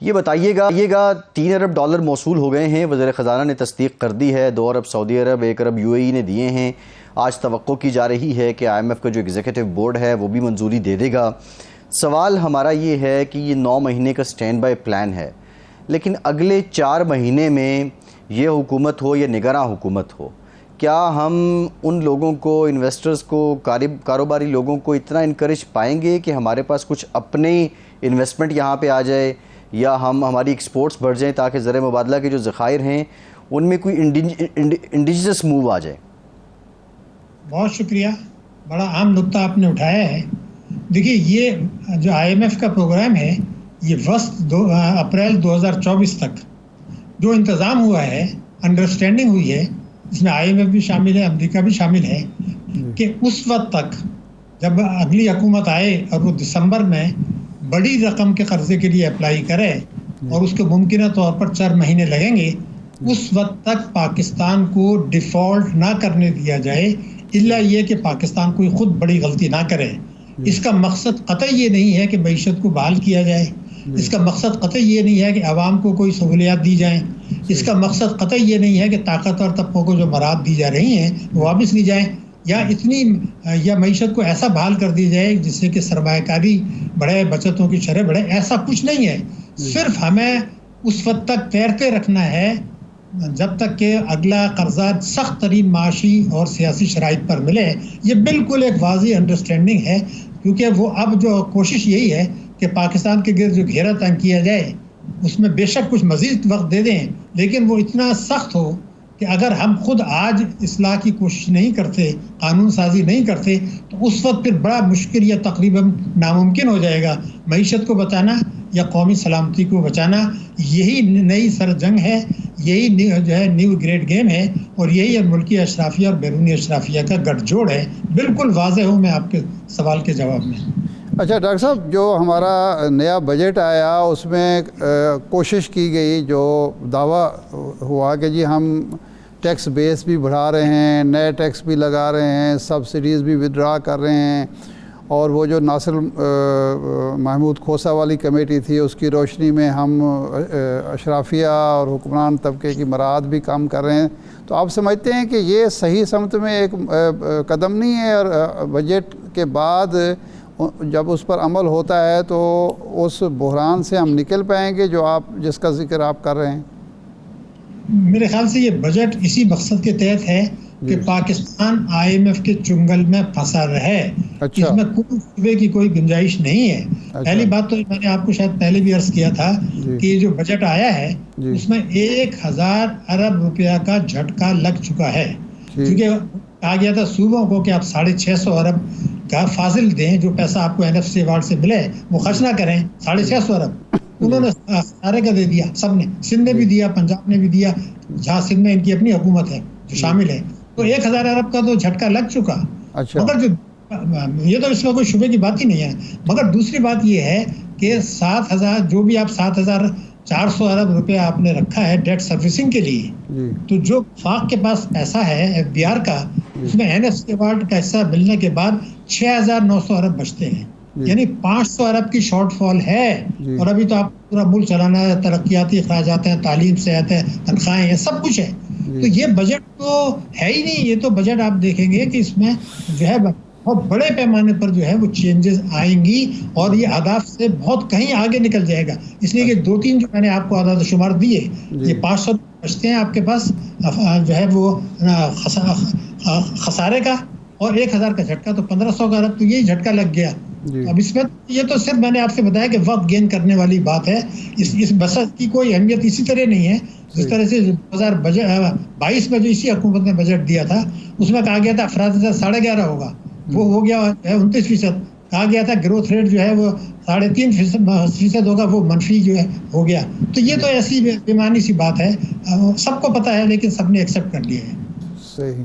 ये बताइएगा 3 अरब डॉलर मौसूल हो गए हैं, वज़ीर ख़जाना ने तस्दीक कर दी है। 2 अरब सऊदी अरब, 1 अरब UAE ने दिए हैं। आज तवक्को की जा रही है कि IMF का जो एग्जीक्यूटिव बोर्ड है वो भी मंजूरी दे देगा। सवाल हमारा ये है कि ये 9 महीने का स्टैंड बाय प्लान है, लेकिन अगले 4 महीने में ये हुकूमत हो या निगरां हुकूमत हो, क्या हम उन लोगों को, इन्वेस्टर्स को, कारोबारी लोगों को इतना इनकरेज पाएंगे कि हमारे पास कुछ अपने इन्वेस्टमेंट यहाँ पे आ जाए या हमारी एक्सपोर्ट्स बढ़ जाएं ताकि ज़र मुबादला के जो ज़खायर हैं उनमें कोई इंडिजिनस मूव आ जाए? बहुत शुक्रिया, बड़ा आम नुक्ता आपने उठाया है। देखिए, ये जो IMF का प्रोग्राम है, ये अप्रैल 2024 तक जो इंतज़ाम हुआ है, अंडरस्टैंडिंग हुई है, इसमें IMF भी शामिल है, अमेरिका भी शामिल है, कि उस वक्त तक जब अगली हुकूमत आए और वो दिसंबर में बड़ी रकम के कर्जे के लिए अप्लाई करे और उसके मुमकिन तौर पर 4 महीने लगेंगे, उस वक्त तक पाकिस्तान को डिफ़ॉल्ट ना करने दिया जाए, इल्ला ये कि पाकिस्तान कोई खुद बड़ी गलती ना करे। इसका मकसद कतई ये नहीं है कि मईशत को बहाल किया जाए, इसका मकसद कतई ये नहीं है कि आवाम को कोई सहूलियात दी जाएं, इसका मकसद कतई ये नहीं है कि ताकतवर तबकों को जो मराद दी जा रही हैं वो वापस ली जाएं, या मईशत को ऐसा बहाल कर दी जाए जिससे कि सरमायाकारी बढ़े, बचतों की शरह बढ़े। ऐसा कुछ नहीं है। सिर्फ हमें उस वक्त तक तैरते रखना है जब तक कि अगला कर्जा सख्त तरीन माशी और सियासी शराइत पर मिले। ये बिल्कुल एक वाज़ी अंडरस्टैंडिंग है, क्योंकि वो अब जो कोशिश यही है कि पाकिस्तान के गिर्द जो घेरा तंग किया जाए उसमें बेशक कुछ मज़ीद वक्त दे दें, लेकिन वो इतना सख्त हो कि अगर हम खुद आज इस्लाह की कोशिश नहीं करते, कानून साजी नहीं करते, तो उस वक्त फिर बड़ा मुश्किल या तकरीबन नामुमकिन हो जाएगा मईशत को बचाना या कौमी सलामती को बचाना। यही नई सर जंग है, यही जो है न्यू ग्रेट गेम है, और यही मुल्की अशराफिया और बैरूनी अशराफिया का गठजोड़ है। बिल्कुल वाज़ेह हूँ मैं आपके सवाल के जवाब में। अच्छा डॉक्टर साहब, जो हमारा नया बजट आया उसमें कोशिश की गई, जो दावा हुआ कि जी हम टैक्स बेस भी बढ़ा रहे हैं, नए टैक्स भी लगा रहे हैं, सब्सिडीज़ भी विड्रा कर रहे हैं, और वो जो नासिर महमूद खोसा वाली कमेटी थी उसकी रोशनी में हम अशराफिया और हुक्मरान तबके की मराद भी कम कर रहे हैं, तो आप समझते हैं कि ये सही समत में एक कदम नहीं है? और बजट के बाद जब उस पर अमल होता है तो उस बहरान से हम निकल पाएंगे जिसका जिक्र आप कर रहे हैं? मेरे ख्याल से ये बजट इसी मकसद के तहत है कि पाकिस्तान IMF के चुंगल में फंसा रहे। अच्छा। इसमें कोई शुबे की कोई गुंजाइश नहीं है। अच्छा। पहली बात तो मैंने आपको शायद पहले भी अर्ज किया था कि ये जो बजट आया है उसमें 1000 अरब रुपया का झटका लग चुका है, क्योंकि कहा गया था सूबों को कि आप 650 अरब का फाजिल दें, जो पैसा आपको NFC अवार्ड से मिले वो खर्च ना करें। 650 अरब उन्होंने सारे का दे दिया, सबने, सिंध ने भी दिया, पंजाब ने भी दिया, जहाँ सिंध में इनकी अपनी हुकूमत है जो शामिल है, तो 1000 अरब का तो झटका लग चुका। अच्छा। मगर जो ये तो इसमें कोई शुबे की बात ही नहीं है। मगर दूसरी बात ये है कि 7000, जो भी आप 7400 अरब रुपया आपने रखा है डेट सर्विसिंग के लिए, तो जो फाक के पास पैसा है FBR का, उसमें NFC अवार्ड का हिस्सा मिलने के बाद 6900 अरब बचते हैं, यानी 500 अरब की शॉर्टफॉल है। और अभी तो आप पूरा मुल्क चलाना है, तरक्याती अखराजात हैं, तालीम सेहत है, तनख्वाहें हैं, सब कुछ है। तो ये बजट तो है ही नहीं। ये तो बजट आप देखेंगे कि इसमें जो है बहुत बड़े पैमाने पर जो है वो चेंजेस आएंगी और ये अहदाफ से बहुत कहीं आगे निकल जाएगा। इसलिए कि 2-3 जो मैंने आपको आदाद शुमार दिए, ये 500 बचते हैं आपके पास जो है वो खसारे का, और 1000 का झटका, तो 1500 का अरब तो यही झटका लग गया। अब इसमें ये तो सिर्फ मैंने आपसे बताया कि वक्त गेन करने वाली बात है। इस बजट की कोई अहमियत इसी तरह नहीं है जिस तरह से 2022 में जो इसी हुकूमत ने बजट दिया था उसमें कहा गया था अफराद 11.5 होगा, वो हो गया है 29%। कहा गया था ग्रोथ रेट जो है वो 3.5% होगा, वो मनफी जो है हो गया। तो ये तो ऐसी बेमानी सी बात है, सबको पता है, लेकिन सबने एक्सेप्ट कर लिया है। सही।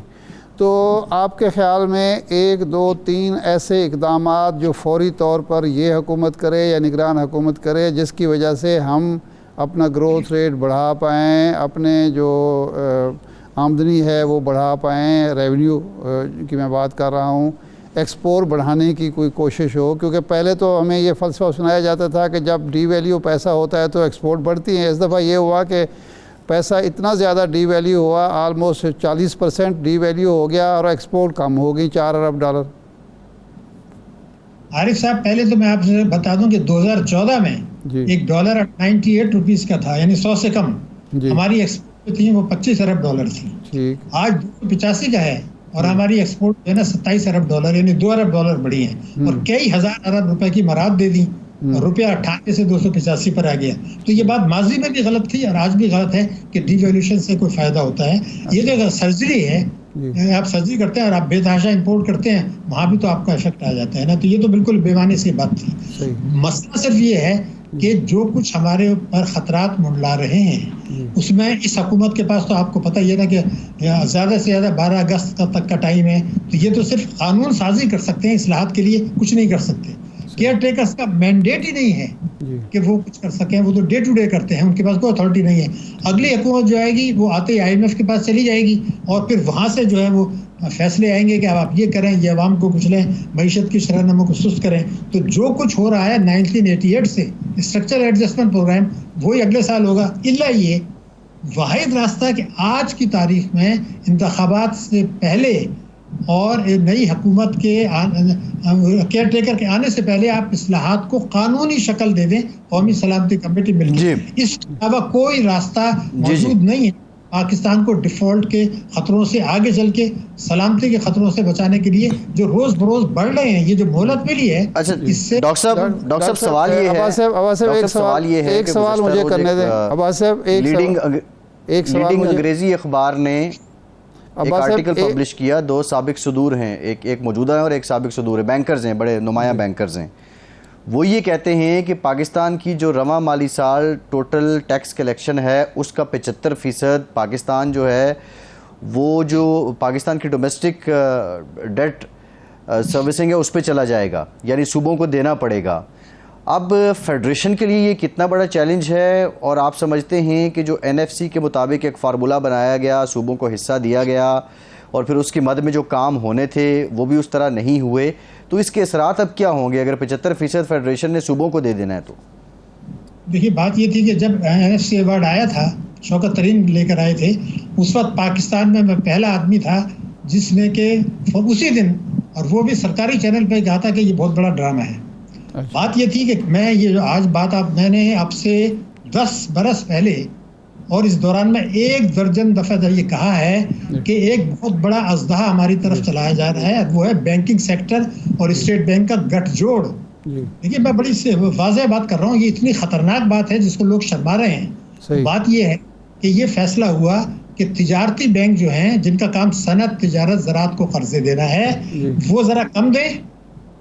तो आपके ख़्याल में 1, 2, 3 ऐसे इक़दामात जो फौरी तौर पर ये हुकूमत करे या निगरान हुकूमत करे जिसकी वजह से हम अपना ग्रोथ रेट बढ़ा पाएँ, अपने जो आमदनी है वो बढ़ा पाएँ, रेवेन्यू की मैं बात कर रहा हूँ, एक्सपोर्ट बढ़ाने की कोई कोशिश हो, क्योंकि पहले तो हमें ये फ़लसफ़ा सुनाया जाता था कि जब डी वैल्यू पैसा होता है तो एक्सपोर्ट बढ़ती है। इस दफ़ा ये हुआ कि पैसा इतना ज़्यादा डी वैल्यू हुआ, आलमोस्ट 40% डी वैल्यू हो गया और एक्सपोर्ट कम हो गई, $4 अरब। आरिफ साहब, पहले तो मैं आपसे बता दूं कि 2014 में जी। $1 98 रुपीस का था, यानी 100 से कम। जी। हमारी एक्सपोर्ट थी वो $25 अरब थी। ठीक। आज 285 का है और हमारी एक्सपोर्ट जो है ना $27 अरब, यानी $2 अरब बढ़ी है और कई हजार अरब रुपए की मराद दे दी और रुपया 98 से 285 पर आ गया। तो ये बात माजी में भी गलत थी और आज भी गलत है कि डिवैल्यूएशन से कोई फायदा होता है। ये जो सर्जरी है, आप सर्जरी करते हैं और आप बेतहाशा इंपोर्ट करते हैं, वहां भी तो आपका इफेक्ट आ जाता है ना। तो ये तो बिल्कुल बेमानी सी बात थी। मसला सिर्फ ये है कि जो कुछ हमारे ऊपर खतरात मंडला रहे हैं उसमें इस हुकूमत के पास तो आपको पता ही है ना कि ज़्यादा से ज़्यादा 12 अगस्त तक का टाइम है। तो ये तो सिर्फ कानून साजी कर सकते हैं, इस्लाहात के लिए कुछ नहीं कर सकते। केयर टेकर्स का मैंडेट ही नहीं है कि वो कुछ कर सकें, वो तो डे टू डे करते हैं, उनके पास कोई अथॉरिटी नहीं है। अगली हुकूमत जो आएगी वो आते ही IMF के पास चली जाएगी और फिर वहाँ से जो है वो फैसले आएंगे कि अब आप ये करें, ये अवाम को कुछ लें, मईशत की शरह नमो को सुस्त करें। तो जो कुछ हो रहा है 1988 से स्ट्रक्चरल एडजस्टमेंट प्रोग्राम, वही अगले साल होगा। इल्ला ये वाहिद रास्ता कि आज की तारीख में इंतखाबात से पहले और नई हुकूमत के केयर टेकर के आने से पहले आप इस्लाहात को कानूनी शक्ल दे दें, कौमी सलामती कमेटी मिलकर। इस अलावा कोई रास्ता मौजूद नहीं है पाकिस्तान को डिफॉल्ट के खतरों से आगे चल के सलामती के खतरों से बचाने के लिए, जो रोज बरोज बढ़ रहे हैं। ये जो मोहलत मिली है, अच्छा इससे डॉक्टर साहब सवाल ये है, एक सवाल मुझे करने दें। अब्बास साहब, एक सवाल अंग्रेजी अखबार ने एक आर्टिकल पब्लिश किया, 2 साबिक सदूर हैं, एक मौजूदा है और एक साबिक सदूर है, बैंकर्स हैं, बड़े नुमाया बैंकर्स हैं। वो ये कहते हैं कि पाकिस्तान की जो रवा माली साल टोटल टैक्स कलेक्शन है उसका 75% पाकिस्तान जो है वो जो पाकिस्तान की डोमेस्टिक डेट सर्विसिंग है उस पर चला जाएगा, यानी सूबों को देना पड़ेगा। अब फेडरेशन के लिए ये कितना बड़ा चैलेंज है और आप समझते हैं कि जो NFC के मुताबिक एक फार्मूला बनाया गया, सूबों को हिस्सा दिया गया और फिर उसकी मद में जो काम होने थे वो भी उस तरह नहीं हुए, तो इसके असरात अब क्या होंगे अगर 75% फेडरेशन ने सूबों को दे देना है? तो देखिए, बात ये थी कि जब NFC अवार्ड आया था, शौकत तरीन लेकर आए थे, उस वक्त पाकिस्तान में मैं पहला आदमी था जिसने के उसी दिन, और वो भी सरकारी चैनल पे कहा था कि ये बहुत बड़ा ड्रामा है। बात ये थी कि मैं ये जो आज बात मैंने आपसे 10 बरस पहले और इस दौरान में 1 दर्जन दफ़ा ये कहा है कि एक बहुत बड़ा अजदहा हमारी तरफ चलाया जा रहा है, वो है बैंकिंग सेक्टर और स्टेट बैंक का गठजोड़। देखिए, मैं बड़ी वाज़ेह बात कर रहा हूँ, ये इतनी ख़तरनाक बात है जिसको लोग शर्मा रहे हैं। बात ये है कि ये फैसला हुआ कि तिजारती बैंक जो हैं, जिनका काम सनत, तिजारत, ज़राअत को कर्जे देना है, वो ज़रा कम दें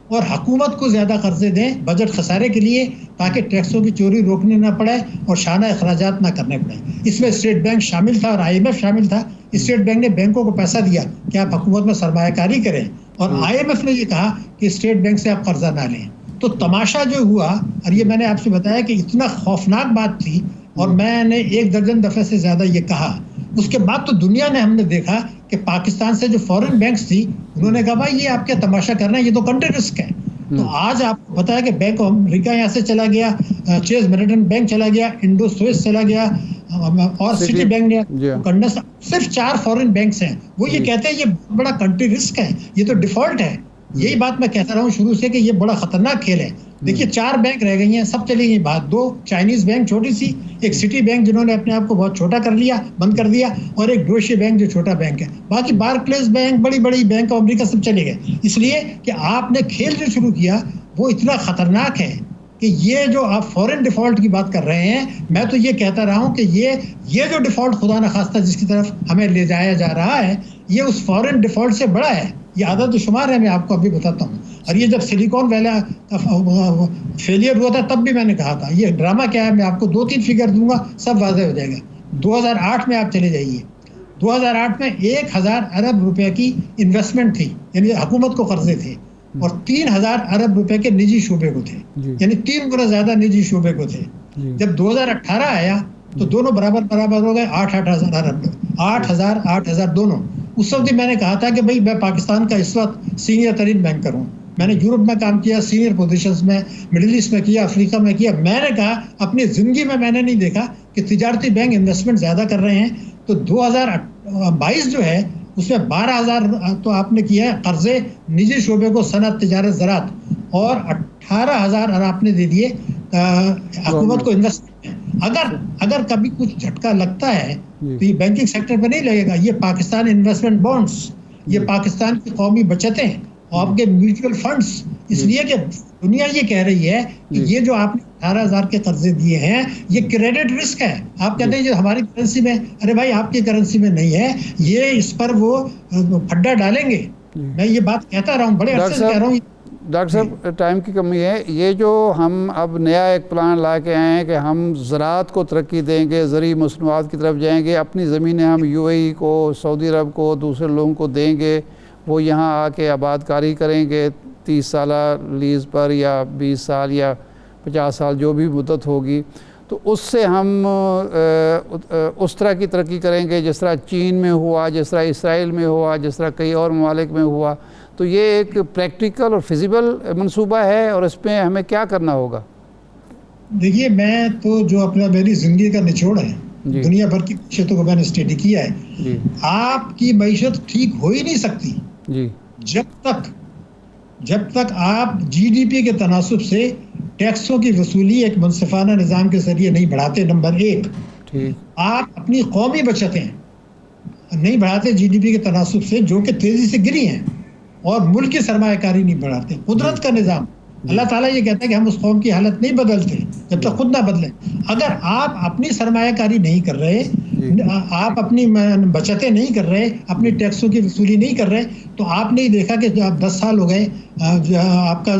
और हुकूमत को ज़्यादा कर्जे दें बजट खसारे के लिए, ताकि टैक्सों की चोरी रोकनी ना पड़े और शाना अखराजात ना करने पड़े। इसमें स्टेट बैंक शामिल था और IMF शामिल था। स्टेट बैंक ने बैंकों को पैसा दिया कि आप हुकूमत में सरमायाकारी करें और IMF ने ये कहा कि स्टेट बैंक से आप कर्जा ना लें। तो तमाशा जो हुआ, और ये मैंने आपसे बताया कि इतना खौफनाक बात थी और मैंने 1 दर्जन दफ़े से ज़्यादा ये कहा। उसके बाद तो दुनिया ने, हमने देखा कि पाकिस्तान से जो फॉरेन बैंक्स थी उन्होंने कहा भाई ये आप क्या तमाशा कर रहे हैं, ये तो कंट्री रिस्क है। तो आज आपको पता है कि बैंक ऑफ अमेरिका यहाँ से चला गया, चेज मैनहट्टन बैंक चला गया, इंडो स्विस चला गया और सिटी बैंक ने करना। सिर्फ 4 फॉरेन बैंक्स हैं। वो ये कहते हैं ये बहुत बड़ा कंट्री रिस्क है, ये तो डिफॉल्ट है। यही बात मैं कहता रहा हूँ शुरू से कि ये बड़ा खतरनाक खेल है। देखिए, 4 बैंक रह गई हैं, सब चली गई बात। 2 चाइनीज बैंक छोटी सी, एक सिटी बैंक जिन्होंने अपने आप को बहुत छोटा कर लिया, बंद कर दिया, और एक डोशे बैंक जो छोटा बैंक है। बाकी बारक्लेज बैंक, बड़ी बड़ी बैंक ऑफ अमेरिका सब चले गए। इसलिए कि आपने खेल जो शुरू किया वो इतना खतरनाक है कि ये जो आप फॉरेन डिफॉल्ट की बात कर रहे हैं, मैं तो ये कहता रहा हूँ कि ये जो डिफॉल्ट खुदा न खास्ता जिसकी तरफ हमें ले जाया जा रहा है, ये उस फॉरेन डिफॉल्ट से बड़ा है। ये आदत शुमार है, मैं आपको अभी बताता हूँ। और ये जब सिलिकॉन वैली फेलियर हुआ था तब भी मैंने कहा था ये ड्रामा क्या है। मैं आपको 2-3 फिगर दूंगा, सब वाज़ेह हो जाएगा। 2008 में आप चले जाइए, 2008 में 1000 अरब रुपए की इन्वेस्टमेंट थी, यानी हुकूमत को कर्जे थे, और 3000 अरब रुपए के निजी शोबे को थे, यानी 3 गुना ज्यादा निजी शोबे को थे। जब 2018 आया तो दोनों बराबर हो गए, 8,000 अरब, 8,000 दोनों। उस वक्त मैंने कहा था कि भाई मैं पाकिस्तान का इस वक्त सीनियर तरीन बैंकर हूँ। मैंने यूरोप में काम किया, सीनियर पोजीशंस में, मिडिल ईस्ट में किया, अफ्रीका में किया। मैंने कहा अपनी ज़िंदगी में मैंने नहीं देखा कि तिजारती बैंक इन्वेस्टमेंट ज़्यादा कर रहे हैं। तो 2022 जो है उसमें 12,000 तो आपने किया है कर्जे निजी शोबे को, सनत, तिजारत, ज़रात, और 18,000 आपने दे दिए हुकूमत को इन्वेस्टमेंट में। अगर कभी कुछ झटका लगता है तो ये बैंकिंग सेक्टर पे नहीं लगेगा, ये पाकिस्तान इन्वेस्टमेंट बॉन्ड्स, ये पाकिस्तान की कौमी बचतें और आपके म्यूचुअल फंड्स। इसलिए कि दुनिया ये कह रही है कि ये जो आपने 18,000 के कर्जे दिए हैं ये क्रेडिट रिस्क है। आप कहते हैं जो हमारी करेंसी में, अरे भाई आपकी करेंसी में नहीं है, ये इस पर वो फड्डा डालेंगे। मैं ये बात कहता रहा हूँ, बड़े अरसे से कह रहा हूँ। डॉक्टर साहब टाइम की कमी है। ये जो हम अब नया एक प्लान ला के आए हैं कि हम ज़राअत को तरक्की देंगे, ज़रूरी मसनूआत की तरफ जाएंगे, अपनी ज़मीनें हम UAE को, सऊदी अरब को, दूसरे लोगों को देंगे, वो यहाँ आके आबादकारी करेंगे 30 साल लीज़ पर या 20 साल या 50 साल जो भी मुद्दत होगी, तो उससे हम उस तरह की तरक्की करेंगे जिस तरह चीन में हुआ, जिस तरह इसराइल में हुआ, जिस तरह कई और ममालिक में हुआ। तो ये एक प्रैक्टिकल और फिजिबल मंसूबा है और इसमें हमें क्या करना होगा? देखिए, मैं तो जो अपना मेरी ज़िंदगी का निचोड़ है, दुनिया भर की मीशतों को मैंने स्टडी किया है। आपकी मीशत ठीक हो ही नहीं सकती जी जब तक आप GDP के तनासुब से टैक्सों की वसूली एक मुनसिफाना निज़ाम के ज़रिए नहीं बढ़ाते। नंबर 1, आप अपनी कौमी बचतें नहीं बढ़ाते GDP के तनासुब से, जो कि तेज़ी से गिरी हैं, और मुल्क की सरमायाकारी नहीं बढ़ाते। कुदरत का निज़ाम, अल्लाह ताला ये कहता है कि हम उस कौम की हालत नहीं बदलते जब तक खुद ना बदलें। अगर आप अपनी सरमायाकारी नहीं कर रहे, आप अपनी बचतें नहीं कर रहे, अपनी टैक्सों की वसूली नहीं कर रहे, तो आपने ही देखा कि जब 10 साल हो गए आपका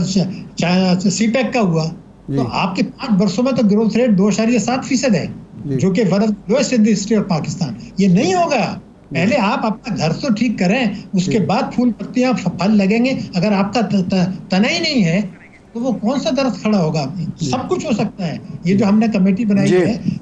CPEC का हुआ, तो आपके 5 वर्षों में तो ग्रोथ रेट 2.7% है, जो कि one of the lowest in the history of Pakistan. ये नहीं होगा। पहले आप अपना घर तो ठीक करें, उसके बाद फूल पत्तियां फल लगेंगे। अगर आपका तना ही नहीं है तो वो कौन सा दरख्त खड़ा होगा? सब कुछ हो सकता है। ये जो हमने कमेटी बनाई है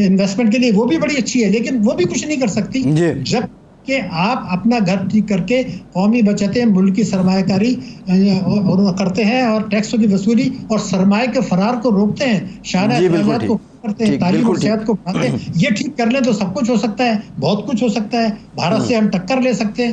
इन्वेस्टमेंट के लिए, वो भी बड़ी अच्छी है, लेकिन वो भी कुछ नहीं कर सकती जब कि आप अपना घर ठीक करके कौमी बचतें, मुल्क की सरमायाकारी करते हैं और टैक्सों की वसूली और सरमाए के फरार को रोकते हैं, शान अखराजात को करते हैं, तालीम और सेहत को बढ़ाते हैं। ये ठीक कर लें तो सब कुछ हो सकता है, बहुत कुछ हो सकता है। भारत से हम टक्कर ले सकते हैं,